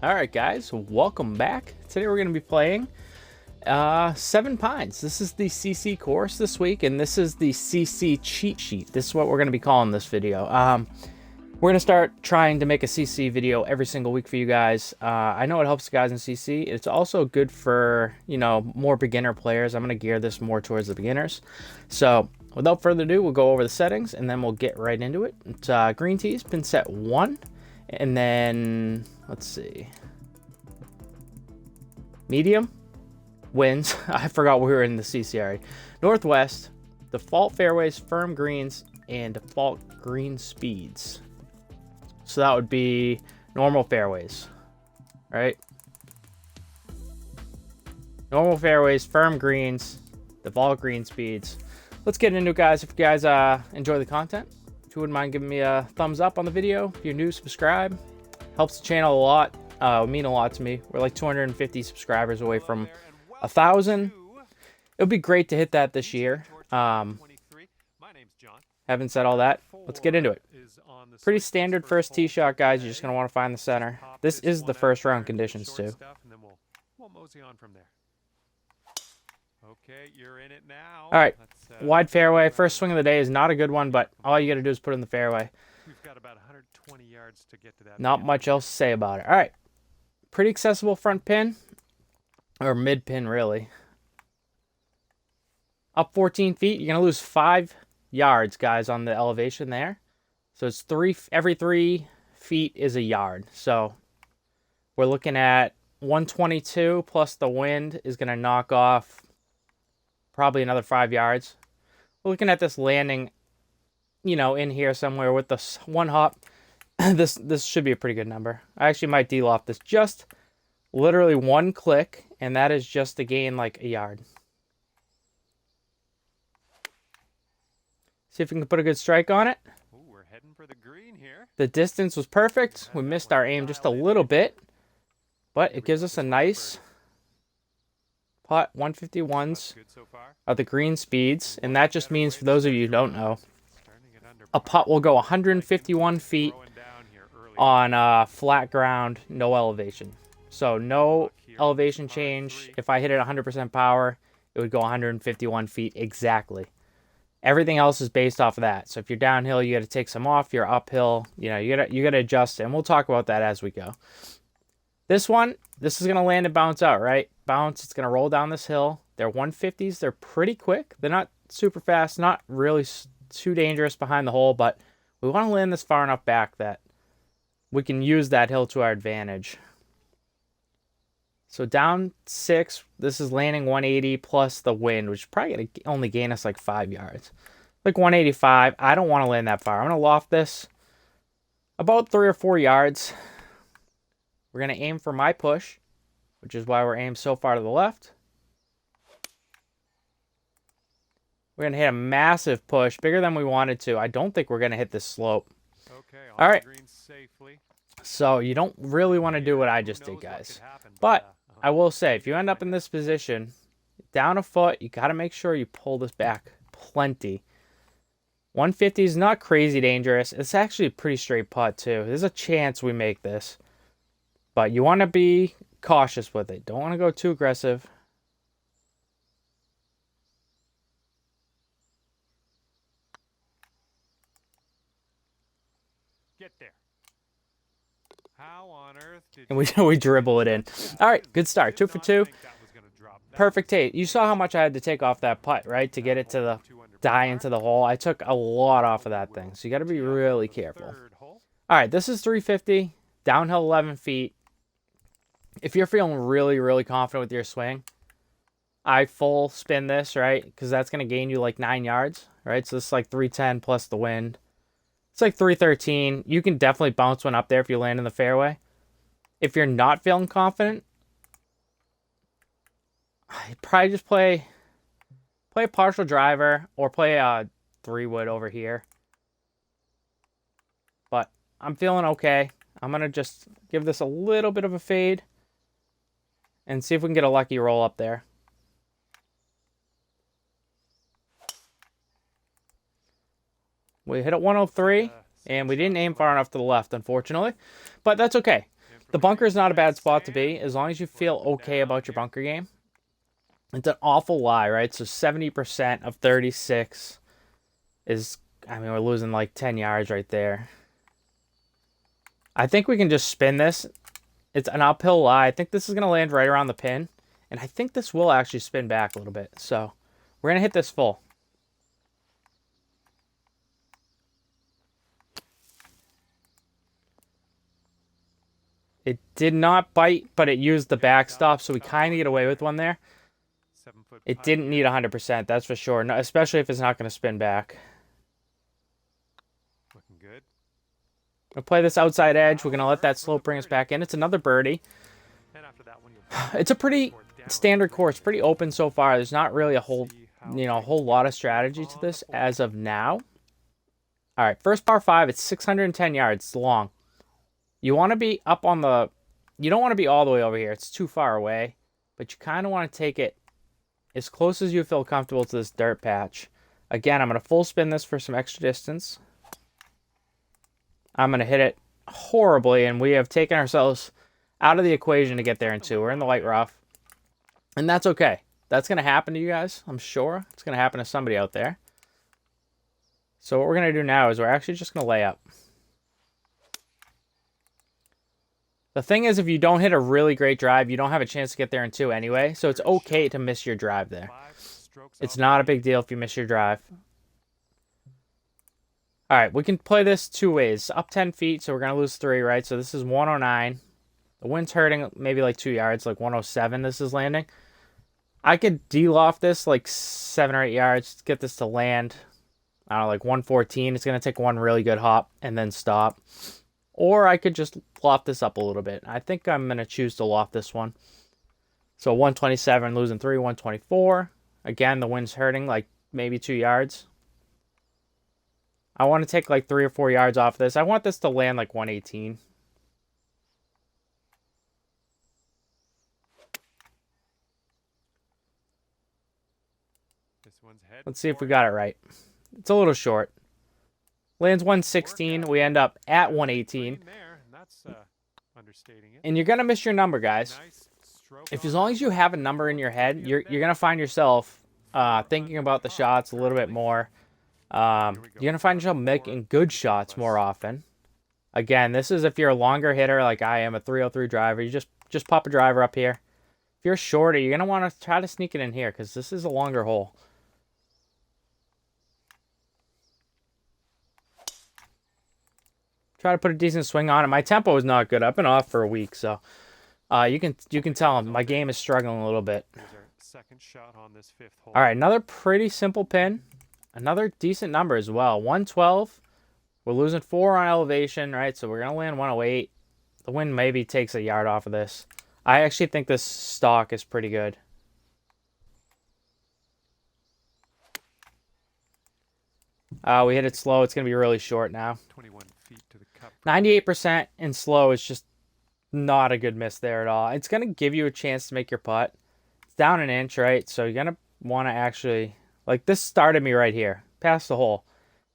Alright guys, welcome back. Today we're going to be playing Seven Pines. This is the CC course this week, and this is the CC cheat sheet. This is what we're going to be calling this video. We're going to start trying to make a CC video every single week for you guys. I know it helps guys in CC. It's also good for, you know, more beginner players. I'm going to gear this more towards the beginners. So without further ado, we'll go over the settings and then we'll get right into it. It's green tees, pin set 1. And then, let's see, medium, winds, I forgot we were in the CC already, northwest, default fairways, firm greens, and default green speeds. So that would be normal fairways, right? Normal fairways, firm greens, default green speeds. Let's get into it, guys. If you guys enjoy the content, if you wouldn't mind giving me a thumbs up on the video. If you're new, subscribe. Helps the channel a lot. It would mean a lot to me. We're like 250 subscribers away from 1,000. It would be great to hit that this year. Having said all that, let's get into it. Pretty standard first tee shot, guys. You're just going to want to find the center. This is the first round conditions, too. Okay, you're in it now. All right, wide fairway. First swing of the day is not a good one, but all you got to do is put it in the fairway. We've got about 120 yards to get to that. Not much else to say about it. All right, pretty accessible front pin, or mid pin, really. Up 14 feet, you're gonna lose 5 yards, guys, on the elevation there. So it's every 3 feet is a yard. So we're looking at 122 plus the wind is gonna knock off probably another 5 yards. We're looking at this landing, you know, in here somewhere with the one hop. This should be a pretty good number. I actually might de-loft this just literally one click, and that is just to gain like a yard. See if we can put a good strike on it. Ooh, we're heading for the green here. The distance was perfect. We missed our aim just a little bit, but it gives us a nice putt. 151s are the green speeds, and that just means, for those of you who don't know, a putt will go 151 feet on flat ground, no elevation. So no elevation change. If I hit it 100% power, it would go 151 feet exactly. Everything else is based off of that. So if you're downhill, you got to take some off. If you're uphill, you know, you got to adjust it, and we'll talk about that as we go. This is going to land and bounce out, right? Bounce, it's going to roll down this hill. They're 150s. They're pretty quick. They're not super fast, not really too dangerous behind the hole, but we want to land this far enough back that we can use that hill to our advantage. So down 6, this is landing 180 plus the wind, which is probably going to only gain us like 5 yards. Like 185. I don't want to land that far. I'm going to loft this about 3 or 4 yards. We're going to aim for my push, which is why we're aimed so far to the left. We're going to hit a massive push, bigger than we wanted to. I don't think we're going to hit this slope. Okay, all right. So you don't really want to do what I just did, guys. But I will say, if you end up in this position, down a foot, you got to make sure you pull this back plenty. 150 is not crazy dangerous. It's actually a pretty straight putt, too. There's a chance we make this. But you want to be cautious with it. Don't want to go too aggressive. Get there. How on earth did and we dribble it in. All right, good start. 2 for 2. Perfect take. You saw how much I had to take off that putt, right, to get it to the die into the hole. I took a lot off of that thing, so you got to be really careful. All right, this is 350, downhill 11 feet. If you're feeling really, really confident with your swing, I full spin this, right, because that's going to gain you like 9 yards, right? So this is like 310 plus the wind. It's like 313. You can definitely bounce one up there if you land in the fairway. If you're not feeling confident, I'd probably just play a partial driver or play a 3-wood over here. But I'm feeling okay. I'm going to just give this a little bit of a fade and see if we can get a lucky roll up there. We hit at 103, and we didn't aim far enough to the left, unfortunately. But that's okay. The bunker is not a bad spot to be, as long as you feel okay about your bunker game. It's an awful lie, right? So 70% of 36 is, I mean, we're losing like 10 yards right there. I think we can just spin this. It's an uphill lie. I think this is going to land right around the pin. And I think this will actually spin back a little bit. So we're going to hit this full. It did not bite, but it used the backstop, so we kind of get away with one there. It didn't need 100%, that's for sure, no, especially if it's not going to spin back. Looking good. We'll play this outside edge. We're going to let that slope bring us back in. It's another birdie. It's a pretty standard course, pretty open so far. There's not really a whole lot of strategy to this as of now. All right, first par 5, it's 610 yards. It's long. You want to be up on the... You don't want to be all the way over here. It's too far away. But you kind of want to take it as close as you feel comfortable to this dirt patch. Again, I'm going to full spin this for some extra distance. I'm going to hit it horribly, and we have taken ourselves out of the equation to get there in 2. We're in the light rough. And that's okay. That's going to happen to you guys, I'm sure. It's going to happen to somebody out there. So what we're going to do now is we're actually just going to lay up. The thing is, if you don't hit a really great drive, you don't have a chance to get there in 2 anyway. So it's okay to miss your drive there. It's not a big deal if you miss your drive. All right, we can play this 2 ways. Up 10 feet, so we're going to lose 3, right? So this is 109. The wind's hurting maybe like 2 yards, like 107 this is landing. I could de-loft this like 7 or 8 yards to get this to land. I don't know, like 114. It's going to take one really good hop and then stop. Or I could just loft this up a little bit. I think I'm going to choose to loft this one. So 127, losing 3, 124. Again, the wind's hurting like maybe 2 yards. I want to take like 3 or 4 yards off this. I want this to land like 118. Let's see if we got it right. It's a little short. Lands 116. We end up at 118. And you're going to miss your number, guys. If as long as you have a number in your head, you're going to find yourself thinking about the shots a little bit more. You're going to find yourself making good shots more often. Again, this is if you're a longer hitter like I am, a 303 driver. You just pop a driver up here. If you're shorter, you're going to want to try to sneak it in here because this is a longer hole. Try to put a decent swing on it. My tempo is not good. I've been off for a week, so you can tell my game is struggling a little bit. All right, another pretty simple pin. Another decent number as well. 112. We're losing 4 on elevation, right? So we're going to land 108. The wind maybe takes a yard off of this. I actually think this stock is pretty good. We hit it slow. It's going to be really short now. 98% in slow is just not a good miss there at all. It's going to give you a chance to make your putt. It's down an inch, right? So you're going to want to actually... Like, this started me right here. Past the hole.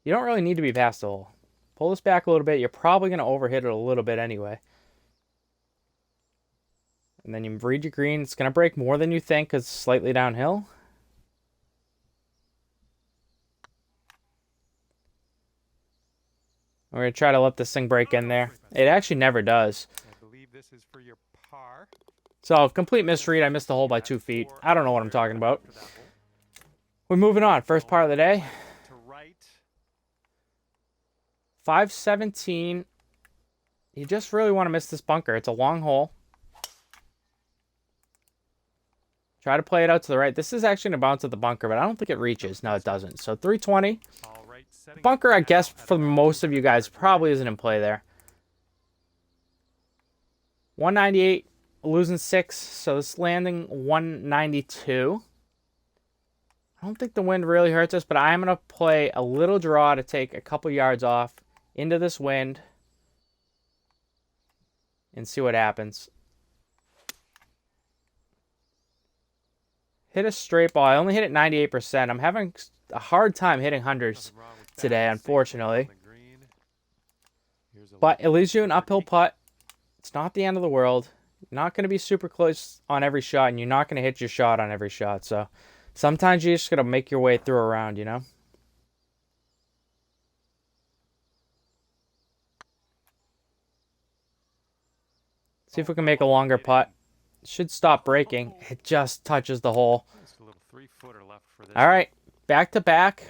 You don't really need to be past the hole. Pull this back a little bit. You're probably going to overhit it a little bit anyway. And then you read your green. It's going to break more than you think because it's slightly downhill. We're going to try to let this thing break in there. It actually never does. I believe this is for your par. So, complete misread. I missed the hole by 2 feet. I don't know what I'm talking about. We're moving on. First part of the day. 517. You just really want to miss this bunker. It's a long hole. Try to play it out to the right. This is actually going to bounce at the bunker, but I don't think it reaches. No, it doesn't. So 320. Bunker, I guess, for most of you guys, probably isn't in play there. 198, losing 6. So this landing 192. I don't think the wind really hurts us, but I'm going to play a little draw to take a couple yards off into this wind and see what happens. Hit a straight ball. I only hit it 98%. I'm having a hard time hitting hundreds today, unfortunately. But it leaves you an uphill putt It's not the end of the world. You're not going to be super close on every shot, and you're not going to hit your shot on every shot. So sometimes you just got to make your way through a round, you know? See if we can make a longer putt. Should stop breaking. It just touches the hole. All right, back-to-back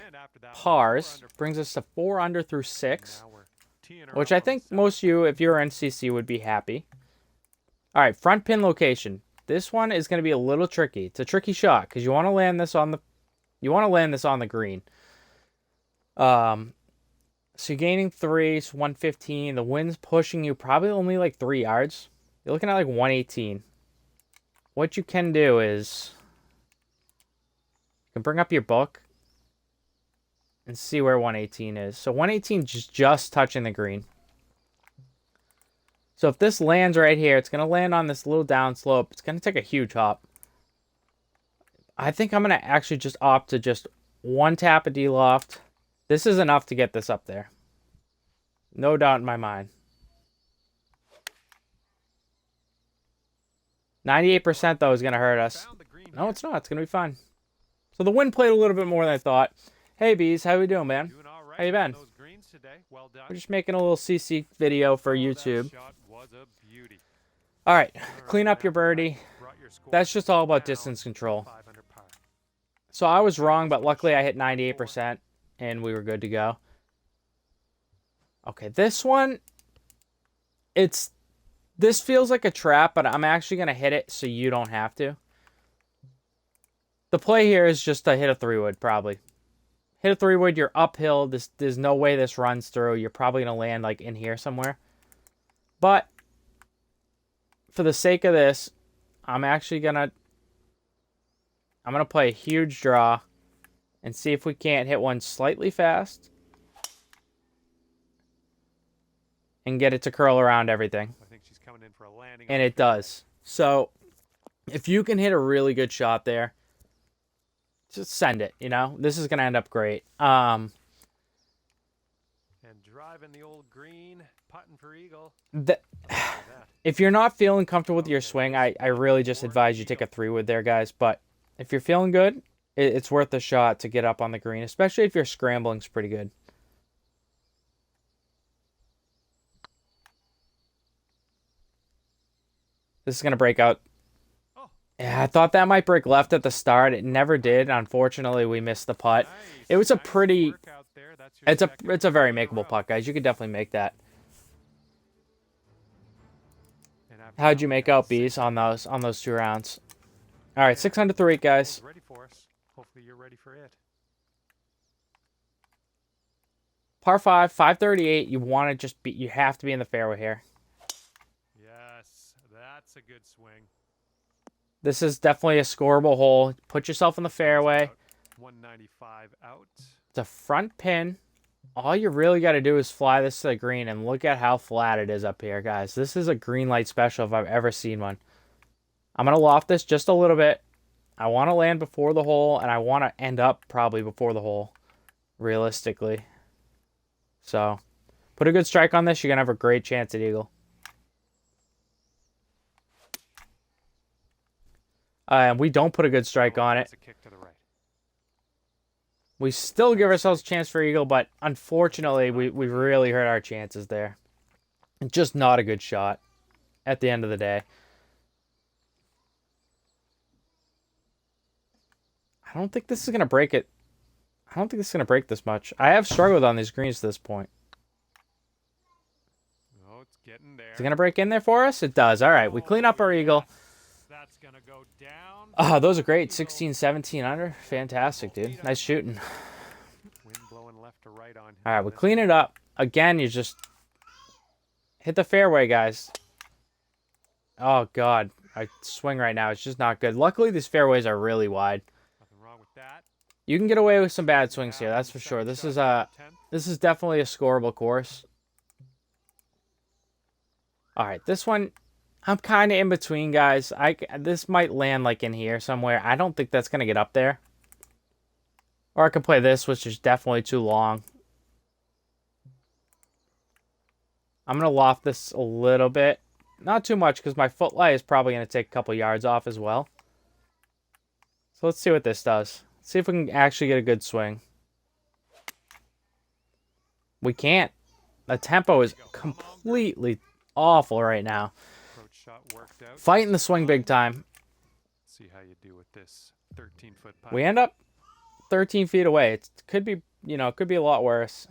pars brings us to 4 under through 6, which I think most of you, if you're NCC, would be happy. All right, front pin location. This one is going to be a little tricky. It's a tricky shot because you want to land this on the green. So you're gaining 3, so 115. The wind's pushing you probably only like 3 yards. You're looking at like 118. What you can do is you can bring up your book and see where 118 is. So 118 is just touching the green. So if this lands right here, it's going to land on this little down slope. It's going to take a huge hop. I think I'm going to actually just opt to just 1 tap of D-loft. This is enough to get this up there. No doubt in my mind. 98% though is going to hurt us. No, it's not. It's going to be fine. So the wind played a little bit more than I thought. Hey, Bees. How we doing, man? How you been? We're just making a little CC video for YouTube. All right. Clean up your birdie. That's just all about distance control. So I was wrong, but luckily I hit 98% and we were good to go. Okay, this one, this feels like a trap, but I'm actually going to hit it so you don't have to. The play here is just to hit a 3-wood, probably. Hit a 3-wood, you're uphill. There's no way this runs through. You're probably going to land like in here somewhere. But for the sake of this, I'm actually going to play a huge draw and see if we can't hit one slightly fast and get it to curl around everything. And it does. So if you can hit a really good shot there, just send it, you know? This is going to end up great. And driving the old green, putting for eagle. If you're not feeling comfortable with your swing, I really just advise you take a 3-wood there, guys. But if you're feeling good, it's worth a shot to get up on the green, especially if your scrambling's pretty good. This is going to break out. Yeah, I thought that might break left at the start. It never did. Unfortunately, we missed the putt. It was a pretty... It's a very makeable putt, guys. You could definitely make that. How'd you make out, Bees, on those 2 rounds? All right, 600 through 8, guys. Hopefully you're ready for it. Par 5, 538. You want to just be... You have to be in the fairway here. Yes, that's a good swing. This is definitely a scoreable hole. Put yourself in the fairway. 195 out. It's a front pin. All you really got to do is fly this to the green, and look at how flat it is up here, guys. This is a green light special if I've ever seen one. I'm going to loft this just a little bit. I want to land before the hole, and I want to end up probably before the hole, realistically. So, put a good strike on this. You're going to have a great chance at eagle. And we don't put a good strike on it. We still give ourselves a chance for eagle, but unfortunately, we really hurt our chances there. Just not a good shot at the end of the day. I don't think this is going to break it. I don't think this is going to break this much. I have struggled on these greens to this point. Oh, it's getting there. Is it going to break in there for us? It does. All right, we clean up our eagle. That's going to go down. Oh, those are great. 16, 17 under. Fantastic, dude. Nice shooting. Wind blowing left to right on. All right, we clean it up. Again, you just hit the fairway, guys. Oh, God. I swing right now. It's just not good. Luckily, these fairways are really wide. Nothing wrong with that. You can get away with some bad swings here, that's for sure. This is definitely a scoreable course. All right, this one, I'm kind of in between, guys. This might land like in here somewhere. I don't think that's going to get up there. Or I could play this, which is definitely too long. I'm going to loft this a little bit. not too much because my foot lie is probably going to take a couple yards off as well. So let's see what this does. See if we can actually get a good swing. We can't. The tempo is completely awful right now. Approach shot worked out. Fighting the swing big time. See how you do with this 13-foot putt. We end up 13 feet away. It could be, you know, it could be a lot worse.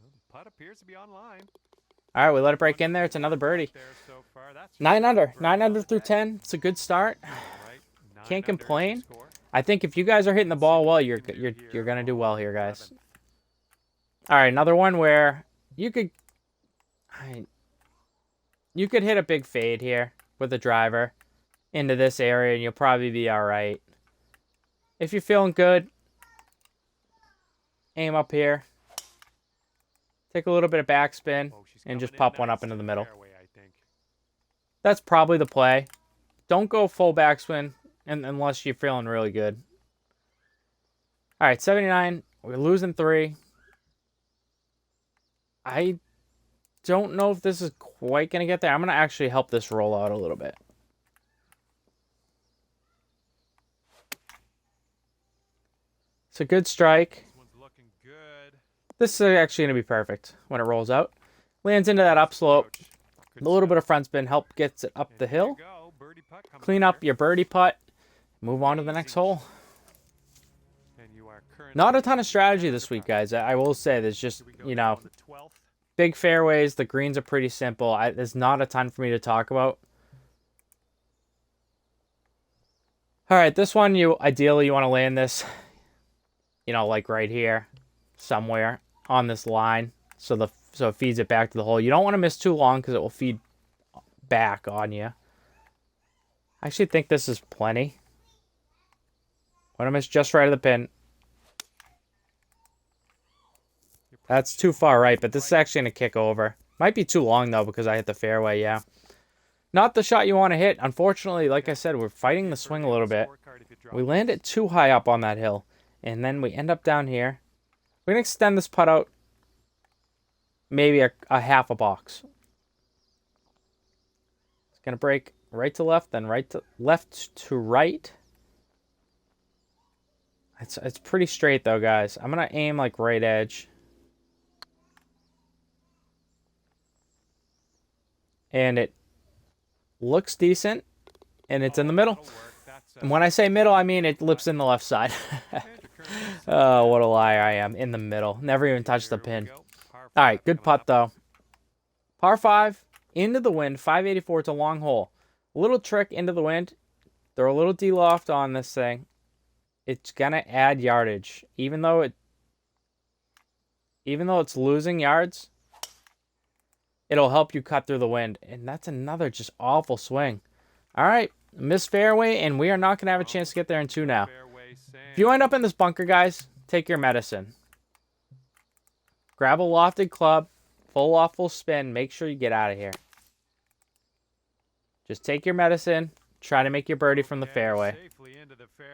Well, the putt appears to be online. All right, we let it break in there. It's another birdie. There so far. That's 9 under. 9 under through 10. It's a good start. right. 9 Can't under is your complain. score. I think if you guys are hitting the ball well, you're gonna do well here, guys. All right, another one where you could hit a big fade here with the driver into this area, and you'll probably be all right. If you're feeling good, aim up here, take a little bit of backspin, Oh, she's and just coming in pop one nice up into to the middle. fairway, I think. That's probably the play. Don't go full backspin unless you're feeling really good. All right, 79. We're losing 3. I don't know if this is quite going to get there. I'm going to actually help this roll out a little bit. It's a good strike. This one's looking good. This is actually going to be perfect when it rolls out. Lands into that upslope. Approach. A Good little bit stuff. of front spin help gets it up And the there you hill. go. Birdie putt coming Clean up up your birdie putt. Move on to the next hole. And you are currently Not a ton of strategy this week, guys. I will say there's just, Here we go you now know, on the 12th. big fairways. The greens are pretty simple. There's not a ton for me to talk about. All right, this one, ideally you want to land this, you know, like right here, somewhere on this line, so it feeds it back to the hole. You don't want to miss too long because it will feed back on you. I actually think this is plenty. Want to miss just right of the pin. That's too far right, but this is actually going to kick over. Might be too long, though, because I hit the fairway, yeah. Not the shot you want to hit. Unfortunately, like I said, we're fighting the swing a little bit. We land it too high up on that hill, and then we end up down here. We're going to extend this putt out maybe a half a box. It's going to break right to left, then left to right. It's pretty straight, though, guys. I'm going to aim like right edge. And it looks decent, and it's in the middle. And when I say middle, I mean it lips in the left side. Oh, what a liar I am. In the middle. Never even touched the pin. All right, good putt, though. Par 5, into the wind, 584. It's a long hole. A little trick into the wind. Throw a little D-loft on this thing. It's going to add yardage. Even though it's losing yards, it'll help you cut through the wind. And that's another just awful swing. All right, miss fairway, and we are not going to have a chance to get there in 2 now. If you end up in this bunker, guys, take your medicine. Grab a lofted club, full off, full spin. Make sure you get out of here. Just take your medicine. Try to make your birdie from the fairway.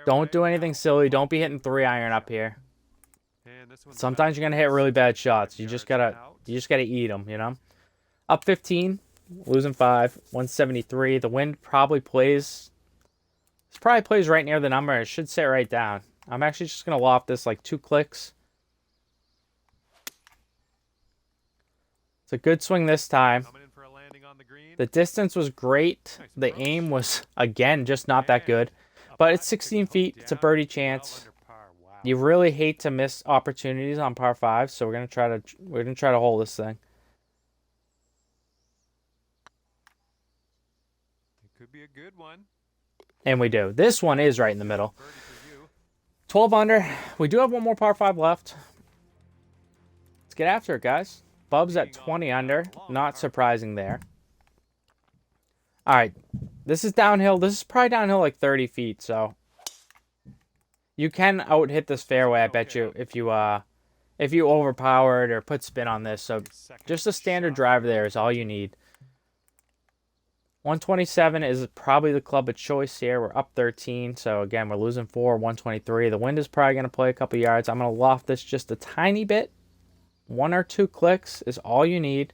Don't do anything silly. Don't be hitting 3-iron up here. Sometimes you're gonna hit really bad shots. You just gotta eat them, you know. Up 15, losing 5, 173. The wind probably plays. This probably plays right near the number. It should sit right down. I'm actually just gonna loft this like 2 clicks. It's a good swing this time. The distance was great. The aim was, again, just not that good. But it's 16 feet. It's a birdie chance. You really hate to miss opportunities on par 5, so we're gonna try to hold this thing. It could be a good one. And we do. This one is right in the middle. 12 under. We do have one more par 5 left. Let's get after it, guys. Bub's at 20 under. Not surprising there. All right. This is downhill. This is probably downhill like 30 feet, so you can out-hit this fairway, I bet you, if you overpower it or put spin on this. So just a standard driver there is all you need. 127 is probably the club of choice here. We're up 13, so again, we're losing 4, 123. The wind is probably going to play a couple yards. I'm going to loft this just a tiny bit. 1 or 2 clicks is all you need.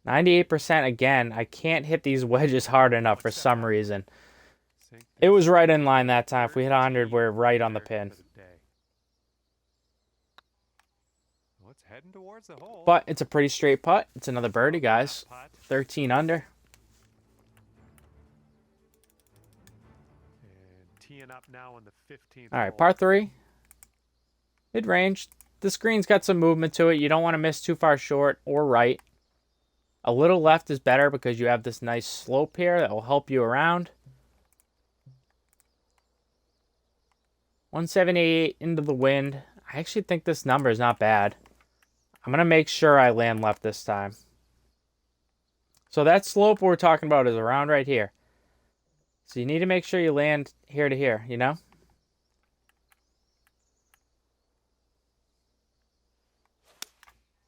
98% again. I can't hit these wedges hard enough for some reason. It was right in line that time. If we hit 100, we're right on the pin. Heading towards the hole. But it's a pretty straight putt. It's another birdie, guys. 13 under. And teeing up now in the 15th. All right, par 3. Mid-range. This green's got some movement to it. You don't want to miss too far short or right. A little left is better because you have this nice slope here that will help you around. 178 into the wind. I actually think this number is not bad. I'm going to make sure I land left this time. So that slope we're talking about is around right here. So you need to make sure you land here to here, you know?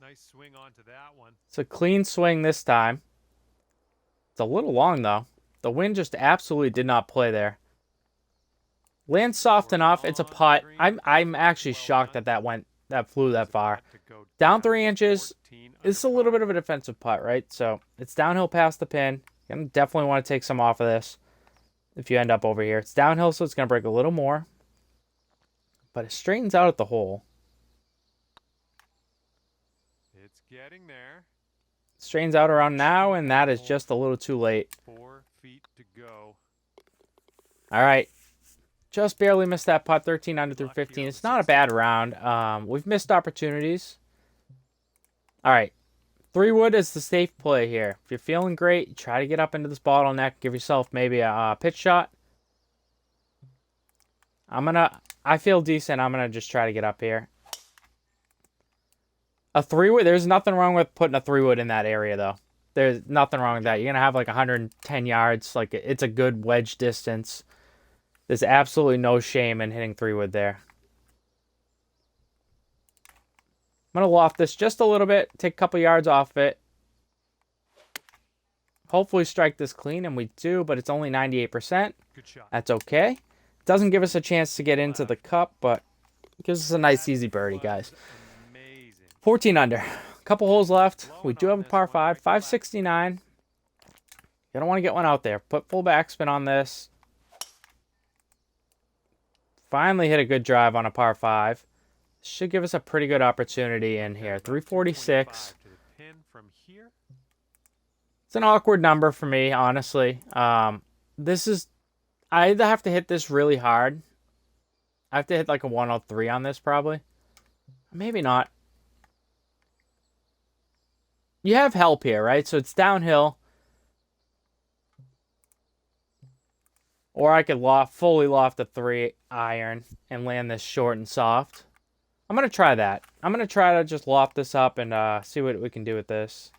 Nice swing onto that one. It's a clean swing this time. It's a little long, though. The wind just absolutely did not play there. Land soft enough. It's a putt. I'm actually shocked that flew that far. Down 3 inches. It's a little bit of a defensive putt, right? So it's downhill past the pin. You're going to definitely want to take some off of this if you end up over here. It's downhill, so it's going to break a little more. But it straightens out at the hole. It's getting there. Straightens out around now, and that is just a little too late. 4 feet to go. All right. Just barely missed that putt, 13 under through 15. It's not a bad round. We've missed opportunities. All right. 3-wood is the safe play here. If you're feeling great, try to get up into this bottleneck. Give yourself maybe a pitch shot. I feel decent. I'm going to just try to get up here. A 3-wood, there's nothing wrong with putting a 3-wood in that area, though. There's nothing wrong with that. You're going to have like 110 yards. Like, it's a good wedge distance. There's absolutely no shame in hitting 3-wood there. I'm going to loft this just a little bit. Take a couple yards off it. Hopefully strike this clean, and we do, but it's only 98%. Good shot. That's okay. Doesn't give us a chance to get into the cup, but it gives us a nice easy birdie, guys. 14 under. A couple holes left. We do have a par 5. 569. You don't want to get one out there. Put full backspin on this. Finally hit a good drive on a par 5. Should give us a pretty good opportunity in here. 346. It's an awkward number for me, honestly. I either have to hit this really hard. I have to hit like a 103 on this probably. Maybe not. You have help here, right? So it's downhill. Or I could fully loft a 3-iron and land this short and soft. I'm going to try that. I'm going to try to just loft this up and see what we can do with this.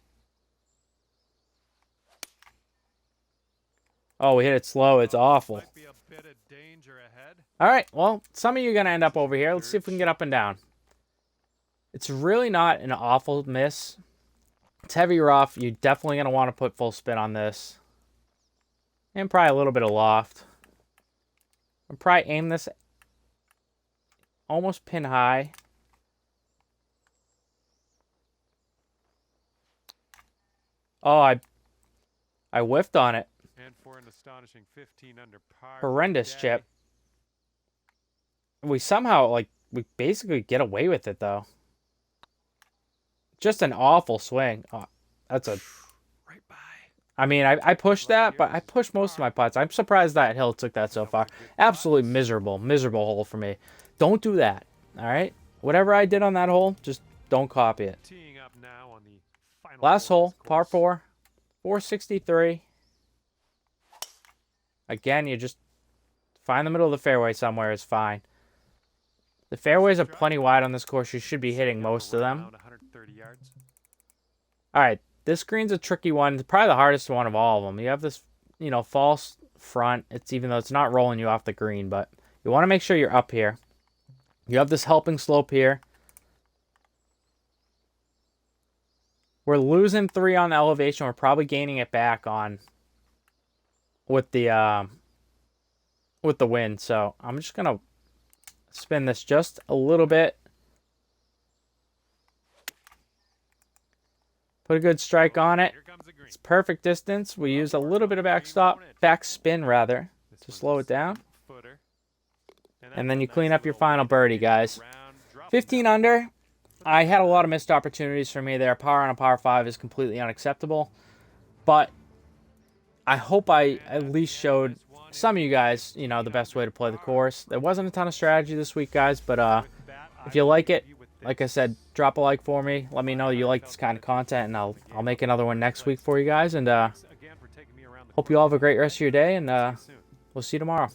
Oh, we hit it slow. It's awful. Might be a bit of danger ahead. All right, well, some of you are going to end up over here. Let's see if we can get up and down. It's really not an awful miss. It's heavy rough. You're definitely going to want to put full spin on this. And probably a little bit of loft. I'll probably aim this almost pin high. Oh, I whiffed on it. And for an astonishing 15 under par. Horrendous today. chip. We somehow, we basically get away with it, though. Just an awful swing. Oh, that's a... Right by. I mean, I pushed that, but I pushed most of my putts. I'm surprised that hill took that so far. Absolutely miserable hole for me. Don't do that, all right? Whatever I did on that hole, just don't copy it. Teeing up now on the final Last hole, of this par course. 4, 463. Again, you just find the middle of the fairway somewhere is fine. The fairways are plenty wide on this course. You should be hitting most of them. Around 130 yards. All right, this green's a tricky one. It's probably the hardest one of all of them. You have this, false front. Even though it's not rolling you off the green, but you want to make sure you're up here. You have this helping slope here. We're losing 3 on the elevation. We're probably gaining it back on with the wind. So I'm just gonna spin this just a little bit. Put a good strike on it. It's perfect distance. We use a little bit of back spin rather, to slow it down. And then you clean up your final birdie, guys. 15 under. I had a lot of missed opportunities for me there. Par on a par 5 is completely unacceptable. But I hope I at least showed some of you guys, you know, the best way to play the course. There wasn't a ton of strategy this week, guys, but if you like it, like I said, drop a like for me. Let me know you like this kind of content, and I'll make another one next week for you guys. And hope you all have a great rest of your day, and we'll see you tomorrow.